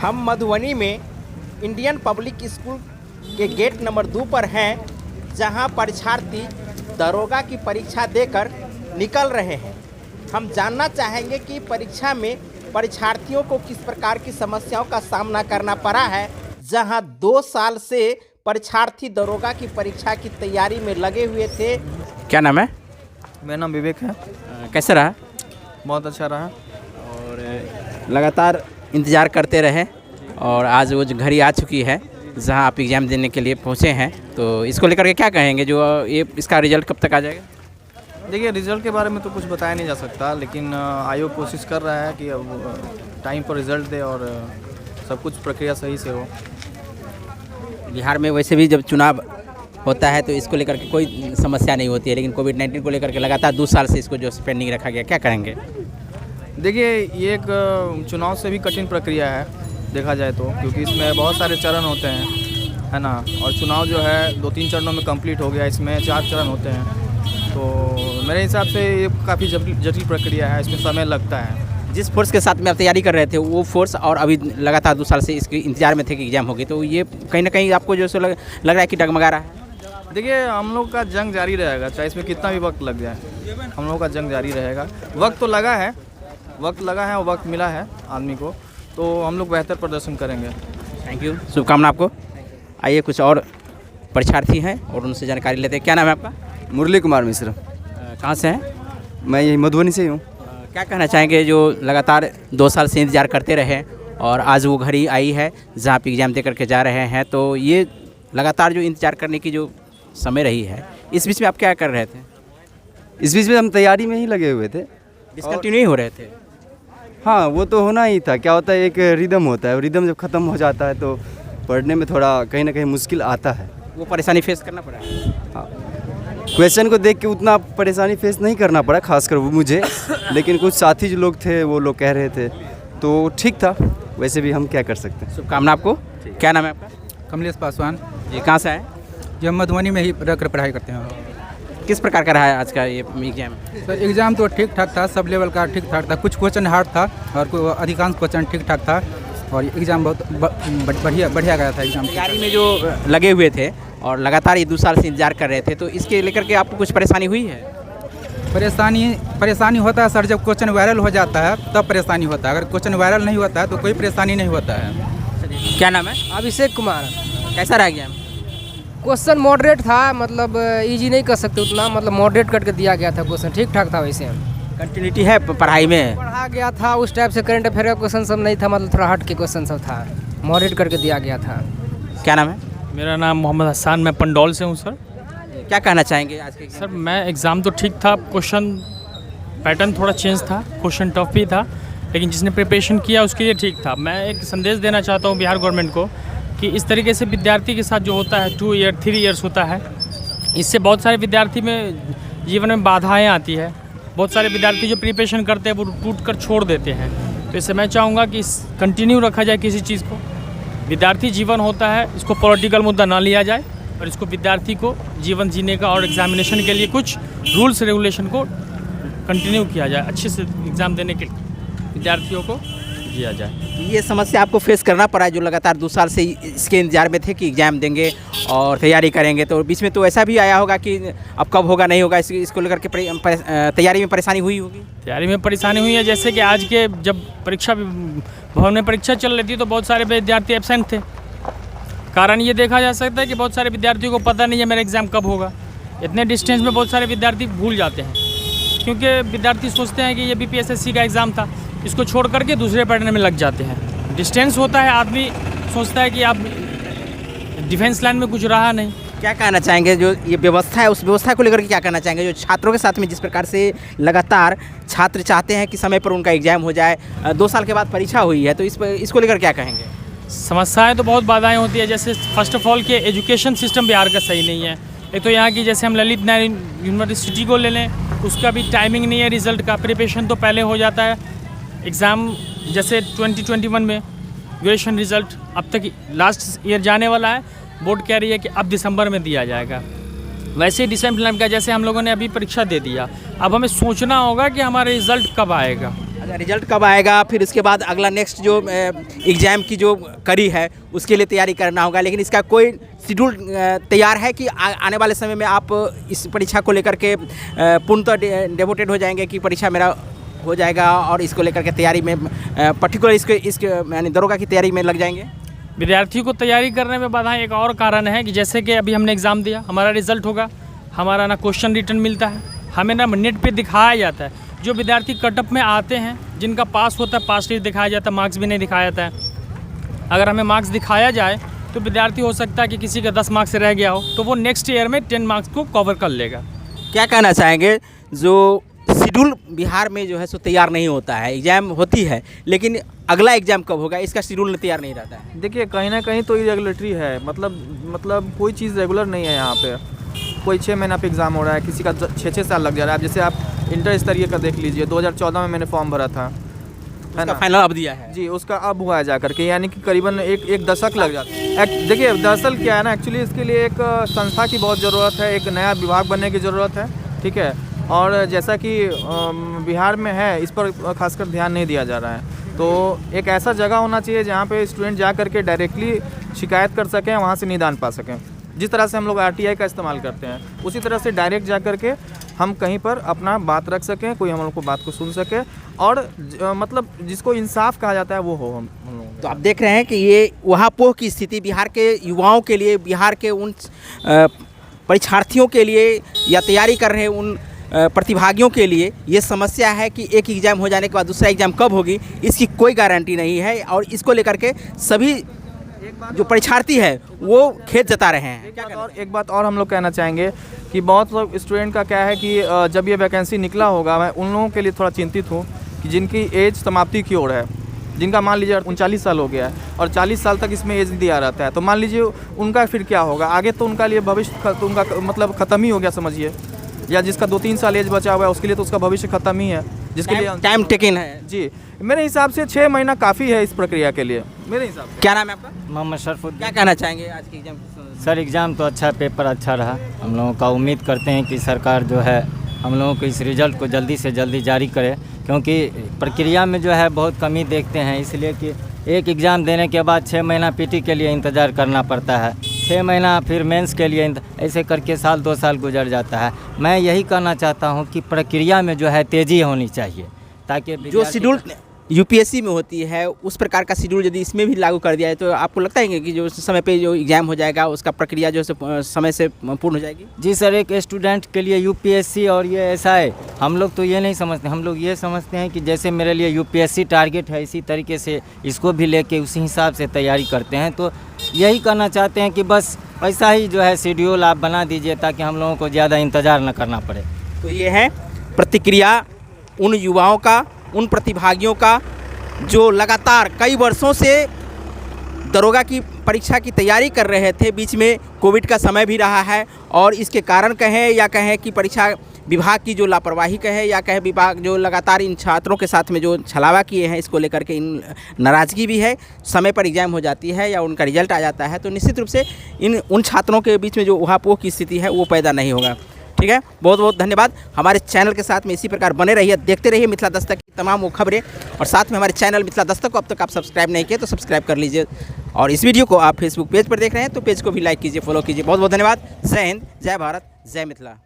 हम मधुबनी में Indian public school के गेट नंबर 2 पर हैं, जहां परीक्षार्थी दरोगा की परीक्षा देकर निकल रहे हैं। हम जानना चाहेंगे कि परीक्षा में परीक्षार्थियों को किस प्रकार की समस्याओं का सामना करना पड़ा है, जहां 2 साल से परीक्षार्थी दरोगा की परीक्षा की तैयारी में लगे हुए थे। क्या नाम है? मेरा नाम विवेक है। कैसे रहा? बहुत अच्छा रहा। और लगातार इंतज़ार करते रहे और आज वो जो घड़ी आ चुकी है जहां आप एग्ज़ाम देने के लिए पहुंचे हैं, तो इसको लेकर के क्या कहेंगे जो ये इसका रिजल्ट कब तक आ जाएगा? देखिए, रिज़ल्ट के बारे में तो कुछ बताया नहीं जा सकता, लेकिन आयोग कोशिश कर रहा है कि अब टाइम पर रिज़ल्ट दे और सब कुछ प्रक्रिया सही से हो। बिहार में वैसे भी जब चुनाव होता है तो इसको लेकर के कोई समस्या नहीं होती है, लेकिन कोविड-19 को लेकर के लगातार 2 साल से इसको जो पेंडिंग रखा गया, क्या करेंगे? देखिए, ये एक चुनाव से भी कठिन प्रक्रिया है देखा जाए तो, क्योंकि इसमें बहुत सारे चरण होते हैं, है ना। और चुनाव जो है 2-3 चरणों में कंप्लीट हो गया, इसमें 4 चरण होते हैं। तो मेरे हिसाब से ये काफ़ी जटिल प्रक्रिया है, इसमें समय लगता है। जिस फोर्स के साथ में आप तैयारी कर रहे थे वो फोर्स और अभी लगातार 2 साल से इसके इंतजार में थे कि एग्ज़ाम होगी, तो ये कहीं ना कहीं आपको जो लग रहा है कि डगमगा रहा है? देखिए, हम लोग का जंग जारी रहेगा, चाहे इसमें कितना भी वक्त लग जाए, हम लोग का जंग जारी रहेगा। वक्त तो लगा है, और वक्त मिला है आदमी को, तो हम लोग बेहतर प्रदर्शन करेंगे। थैंक यू, शुभकामना आपको। आइए कुछ और परीक्षार्थी हैं और उनसे जानकारी लेते हैं। क्या नाम है आपका? मुरली कुमार मिश्रा। कहाँ से हैं? मैं यही मधुबनी से ही हूँ। क्या कहना चाहेंगे जो लगातार 2 साल से इंतज़ार करते रहे और आज वो घड़ी आई है जहाँ आप एग्ज़ाम दे करके जा रहे हैं, तो ये लगातार जो इंतज़ार करने की जो समय रही है, इस बीच में आप क्या कर रहे थे? इस बीच में हम तैयारी में ही लगे हुए थे। डिसकंटिन्यू ही हो रहे थे? हाँ, वो तो होना ही था। क्या होता है, एक रिदम होता है, रिदम जब ख़त्म हो जाता है तो पढ़ने में थोड़ा कहीं ना कहीं मुश्किल आता है। वो परेशानी फेस करना पड़ा? हाँ, क्वेश्चन को देख के उतना परेशानी फेस नहीं करना पड़ा, खासकर वो मुझे, लेकिन कुछ साथी जो लोग थे वो लोग कह रहे थे तो ठीक था। वैसे भी हम क्या कर सकते हैं। शुभकामना आपको। क्या नाम है आपका? कमलेश पासवान। ये कहाँ से है? जो मधुबनी में ही रहकर पढ़ाई करते हैं। किस प्रकार का रहा है आज का ये एग्ज़ाम? सर, एग्ज़ाम तो ठीक ठाक था, सब लेवल का ठीक ठाक था। कुछ क्वेश्चन हार्ड था और अधिकांश क्वेश्चन ठीक ठाक था, और एग्ज़ाम बहुत बढ़िया गया था। एग्ज़ाम तैयारी में जो लगे हुए थे और लगातार ये 2 साल से इंतजार कर रहे थे, तो इसके लेकर के आपको कुछ परेशानी हुई है? परेशानी होता है सर, जब क्वेश्चन वायरल हो जाता है तब परेशानी होता है। अगर क्वेश्चन वायरल नहीं होता है तो कोई परेशानी नहीं होता है। क्या नाम है? अभिषेक कुमार। कैसा रहा एग्ज़ाम? क्वेश्चन मॉडरेट था, मतलब इजी नहीं कर सकते उतना, मतलब मॉडरेट करके दिया गया था क्वेश्चन, ठीक ठाक था। वैसे कंटिन्यूटी है पढ़ाई में? पढ़ा गया था उस टाइप से, करंट अफेयर का क्वेश्चन सब नहीं था, मतलब थोड़ा हट के क्वेश्चन सब था, मॉडरेट करके दिया गया था। क्या नाम है? मेरा नाम मोहम्मद हसन, मैं पंडौल से हूँ सर। क्या कहना चाहेंगे आज के? सर, मैं एग्ज़ाम तो ठीक था, क्वेश्चन पैटर्न थोड़ा चेंज था, क्वेश्चन टफ भी था, लेकिन जिसने प्रिपरेशन किया उसके लिए ठीक था। मैं एक संदेश देना चाहता हूँ बिहार गवर्नमेंट को कि इस तरीके से विद्यार्थी के साथ जो होता है 2 ईयर 3 ईयर्स होता है, इससे बहुत सारे विद्यार्थी में जीवन में बाधाएं आती है। बहुत सारे विद्यार्थी जो प्रिपरेशन करते हैं वो टूट कर छोड़ देते हैं। तो इससे मैं चाहूँगा कि कंटिन्यू रखा जाए किसी चीज़ को। विद्यार्थी जीवन होता है, इसको पॉलिटिकल मुद्दा ना लिया जाए, और इसको विद्यार्थी को जीवन जीने का और एग्जामिनेशन के लिए कुछ रूल्स रेगुलेशन को कंटिन्यू किया जाए, अच्छे से एग्ज़ाम देने के लिए विद्यार्थियों को दिया जाए। ये समस्या आपको फेस करना पड़ा है जो लगातार 2 साल से इसके इंतजार में थे कि एग्ज़ाम देंगे और तैयारी करेंगे, तो बीच में तो ऐसा भी आया होगा कि अब कब होगा नहीं होगा, इसको लेकर के तैयारी में परेशानी हुई होगी? तैयारी में परेशानी हुई है, जैसे कि आज के जब परीक्षा भवन में परीक्षा चल रही थी तो बहुत सारे विद्यार्थी एब्सेंट थे। कारण ये देखा जा सकता है कि बहुत सारे विद्यार्थियों को पता नहीं है मेरा एग्ज़ाम कब होगा। इतने डिस्टेंस में बहुत सारे विद्यार्थी भूल जाते हैं, क्योंकि विद्यार्थी सोचते हैं कि ये BPSSC का एग्ज़ाम था, इसको छोड़ करके दूसरे पैटर्न में लग जाते हैं। डिस्टेंस होता है, आदमी सोचता है कि आप डिफेंस लाइन में कुछ रहा नहीं। क्या कहना चाहेंगे जो ये व्यवस्था है, उस व्यवस्था को लेकर के क्या कहना चाहेंगे जो छात्रों के साथ में जिस प्रकार से लगातार छात्र चाहते हैं कि समय पर उनका एग्ज़ाम हो जाए, 2 साल के बाद परीक्षा हुई है, तो इसको लेकर क्या कहेंगे? समस्याएं तो बहुत बाधाएं होती है। जैसे फर्स्ट ऑफ ऑल के एजुकेशन सिस्टम बिहार का सही नहीं है। एक तो यहाँ की, जैसे हम ललित नारायण यूनिवर्सिटी को ले लें, उसका भी टाइमिंग नहीं है रिज़ल्ट का, प्रिपरेशन तो पहले हो जाता है। एग्ज़ाम जैसे 2021 में ग्रेजुएशन रिज़ल्ट अब तक लास्ट ईयर जाने वाला है, बोर्ड कह रही है कि अब दिसंबर में दिया जाएगा। वैसे ही डिसेंबर का, जैसे हम लोगों ने अभी परीक्षा दे दिया, अब हमें सोचना होगा कि हमारा रिज़ल्ट कब आएगा। अच्छा, रिजल्ट कब आएगा? फिर उसके बाद अगला नेक्स्ट जो एग्ज़ाम की जो कड़ी है उसके लिए तैयारी करना होगा, लेकिन इसका कोई शेड्यूल तैयार है कि आने वाले समय में आप इस परीक्षा को लेकर के पूर्णतः डिवोटेड हो जाएंगे कि परीक्षा मेरा हो जाएगा और इसको लेकर के तैयारी में पर्टिकुलर इसके यानी दरोगा की तैयारी में लग जाएंगे? विद्यार्थियों को तैयारी करने में बाधा एक और कारण है कि जैसे कि अभी हमने एग्ज़ाम दिया, हमारा रिजल्ट होगा, हमारा ना क्वेश्चन रिटर्न मिलता है, हमें ना नेट पे दिखाया जाता है। जो विद्यार्थी कटअप में आते हैं, जिनका पास होता है, पास लिस्ट दिखाया जाता है, मार्क्स भी नहीं दिखाया जाता है। अगर हमें मार्क्स दिखाया जाए तो विद्यार्थी हो सकता है कि किसी का 10 मार्क्स से रह गया हो, तो वो नेक्स्ट ईयर में 10 मार्क्स को कवर कर लेगा। क्या कहना चाहेंगे, जो शेड्यूल बिहार में जो है सो तैयार नहीं होता है, एग्ज़ाम होती है लेकिन अगला एग्ज़ाम कब होगा इसका शेड्यूल तैयार नहीं रहता है? देखिए कहीं ना कहीं तो इरेगुलेटरी है, मतलब कोई चीज़ रेगुलर नहीं है यहाँ पे। कोई 6 महीना पे एग्ज़ाम हो रहा है, किसी का 6 साल लग जा रहा है। अब जैसे आप इंटर स्तरीय का देख लीजिए, 2014 में मैंने फॉर्म भरा था, है ना, फाइनल अब दिया है जी, उसका अब हुआ है जा करके, यानी कि करीबन एक दशक लग जाता है। देखिए दरअसल क्या है ना, एक्चुअली इसके लिए एक संस्था की बहुत ज़रूरत है, एक नया विभाग बनने की ज़रूरत है, ठीक है। और जैसा कि बिहार में है, इस पर खासकर ध्यान नहीं दिया जा रहा है। तो एक ऐसा जगह होना चाहिए जहाँ पे स्टूडेंट जा करके डायरेक्टली शिकायत कर सकें, वहाँ से निदान पा सकें। जिस तरह से हम लोग RTI का इस्तेमाल करते हैं, उसी तरह से डायरेक्ट जा करके हम कहीं पर अपना बात रख सकें, कोई हम लोग को बात को सुन सके, और मतलब जिसको इंसाफ कहा जाता है वो हो हम लोग। तो आप देख रहे हैं कि ये ऊहापोह की स्थिति बिहार के युवाओं के लिए, बिहार के उन परीक्षार्थियों के लिए या तैयारी कर रहे उन प्रतिभागियों के लिए ये समस्या है कि एक एग्ज़ाम हो जाने के बाद दूसरा एग्ज़ाम कब होगी इसकी कोई गारंटी नहीं है, और इसको लेकर के सभी जो परीक्षार्थी है वो खेद जता रहे हैं। एक बात और हम लोग कहना चाहेंगे कि बहुत लोग स्टूडेंट का क्या है कि जब ये वैकेंसी निकला होगा, मैं उन लोगों के लिए थोड़ा चिंतित हूँ कि जिनकी एज समाप्ति की ओर है, जिनका मान लीजिए 39 साल हो गया है और 40 साल तक इसमें एज दिया रहता है, तो मान लीजिए उनका फिर क्या होगा आगे? तो उनका लिए भविष्य तो उनका मतलब ख़त्म ही हो गया समझिए, या जिसका 2-3 साल एज बचा हुआ है उसके लिए तो उसका भविष्य ख़त्म ही है, जिसके लिए टाइम टेकिंग है। जी, मेरे हिसाब से 6 महीना काफ़ी है इस प्रक्रिया के लिए, मेरे हिसाब से। क्या नाम है आपका? मोहम्मद शरफुद्दीन। क्या कहना चाहेंगे आज के एग्जाम? सर एग्ज़ाम तो अच्छा, पेपर अच्छा रहा। हम लोगों का उम्मीद करते हैं कि सरकार जो है हम लोगों को इस रिज़ल्ट को जल्दी से जल्दी जारी करे, क्योंकि प्रक्रिया में जो है बहुत कमी देखते हैं, इसलिए कि एक एग्ज़ाम देने के बाद 6 महीना PT के लिए इंतज़ार करना पड़ता है, 6 महीना फिर मेंस के लिए, ऐसे करके साल 2 साल गुजर जाता है। मैं यही कहना चाहता हूँ कि प्रक्रिया में जो है तेज़ी होनी चाहिए, ताकि जो शेड्यूल UPSC में होती है उस प्रकार का शेड्यूल यदि इसमें भी लागू कर दिया है तो आपको लगता है कि जो समय पे जो एग्ज़ाम हो जाएगा उसका प्रक्रिया जो समय से पूर्ण हो जाएगी? जी सर, एक स्टूडेंट के लिए UPSC और ये SI हम लोग तो ये नहीं समझते, हम लोग ये समझते हैं कि जैसे मेरे लिए UPSC टारगेट है, इसी तरीके से इसको भी लेके उसी हिसाब से तैयारी करते हैं। तो यही कहना चाहते हैं कि बस ऐसा ही जो है शेड्यूल आप बना दीजिए ताकि हम लोगों को ज़्यादा इंतज़ार न करना पड़े। तो ये है प्रतिक्रिया उन युवाओं का, उन प्रतिभागियों का जो लगातार कई वर्षों से दरोगा की परीक्षा की तैयारी कर रहे थे। बीच में कोविड का समय भी रहा है और इसके कारण कहें या कहें कि परीक्षा विभाग की जो लापरवाही कहें या कहें विभाग जो लगातार इन छात्रों के साथ में जो छलावा किए हैं, इसको लेकर के इन नाराज़गी भी है। समय पर एग्ज़ाम हो जाती है या उनका रिजल्ट आ जाता है तो निश्चित रूप से उन छात्रों के बीच में जो ऊहापोह की स्थिति है वो पैदा नहीं होगा। ठीक है, बहुत बहुत धन्यवाद। हमारे चैनल के साथ में इसी प्रकार बने रहिए, देखते रहिए मिथिला दस्तक की तमाम वो खबरें, और साथ में हमारे चैनल मिथिला दस्तक को अब तक आप सब्सक्राइब नहीं किए तो सब्सक्राइब कर लीजिए, और इस वीडियो को आप फेसबुक पेज पर देख रहे हैं तो पेज को भी लाइक कीजिए, फॉलो कीजिए। बहुत बहुत धन्यवाद। जय हिंद, जय भारत, जय मिथिला।